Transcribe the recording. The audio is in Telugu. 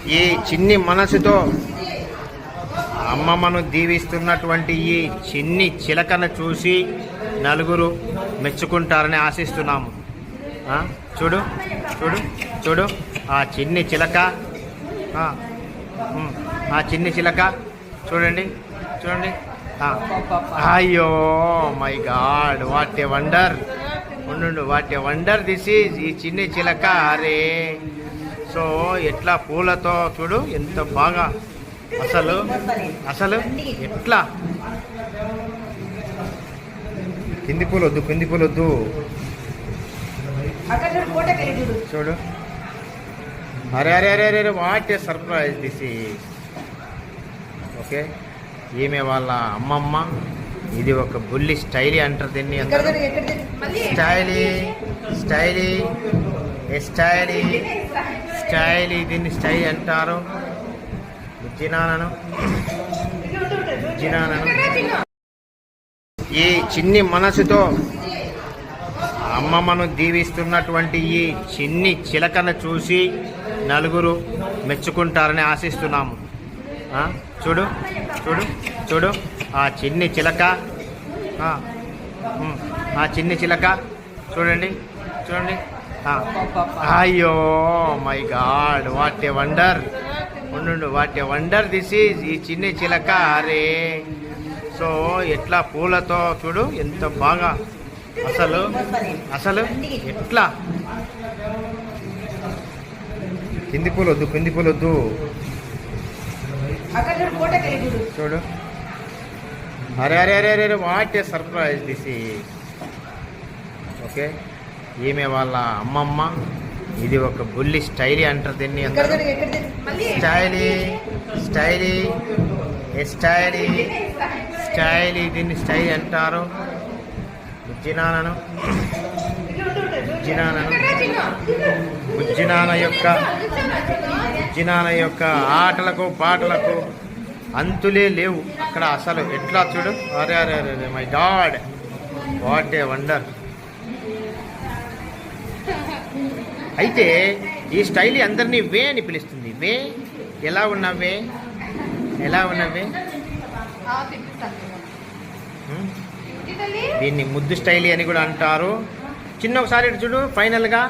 ఈ చిన్ని మనసుతో అమ్మమ్మను దీవిస్తున్నటువంటి ఈ చిన్ని చిలకను చూసి నలుగురు మెచ్చుకుంటారని ఆశిస్తున్నాము. చూడు చూడు చూడు ఆ చిన్ని చిలక, ఆ చిన్ని చిలక చూడండి చూడండి. అయ్యో my God, what a wonder! ఉండు, what a wonder this is. ఈ చిన్ని చిలక, అరే సో ఎట్లా పూలతో చూడు ఎంత బాగా, అసలు అసలు ఎట్లా. కింది పూలొద్దు, కింది పూలొద్దు, చూడు. అరే అరే అరే అరే what a surprise this is. Okay, ఈమె వాళ్ళ అమ్మమ్మ. ఇది ఒక బుల్లి స్టైలీ అంటారు దీన్ని. స్టైలీ స్టైలీ స్టైలీ స్టైలీ దీన్ని స్టైల్ అంటారు. బుజ్జినానను ఈ చిన్ని మనసుతో అమ్మమ్మను దీవిస్తున్నటువంటి ఈ చిన్ని చిలకను చూసి నలుగురు మెచ్చుకుంటారని ఆశిస్తున్నాము. చూడు చూడు చూడు ఆ చిన్ని చిలక, ఆ చిన్ని చిలక చూడండి చూడండి. అయ్యో my God, what a wonder! ఉండు, what a wonder this is. ఈ చిన్ని చిలక, అరే సో ఎట్లా పూలతో చూడు ఎంత బాగా, అసలు అసలు ఎట్లా. కింది పూలొద్దు, కింది పూలొద్దు, చూడు. అరే అరే అరే అరే what a surprise this is. Okay, ఈమె వాళ్ళ అమ్మమ్మ. ఇది ఒక బుల్లి స్టైలీ అంటారు దీన్ని. స్టైలీ స్టైలీ స్టైలీ స్టైలీ దీన్ని స్టైల్ అంటారు. బుజ్జినానను బుజ్జినాన యొక్క ఆటలకు పాటలకు అంతులే లేవు అక్కడ అసలు. ఎట్లా చూడు, అరే అరే అరే my God, what a wonder. అయితే ఈ స్టైల్ అందరినీ వే అని పిలుస్తుంది. వే, ఎలా ఉన్నావే, ఎలా ఉన్నావే. దీన్ని ముద్దు స్టైలీ అని కూడా అంటారు. చిన్న ఒకసారి చూడు ఫైనల్గా.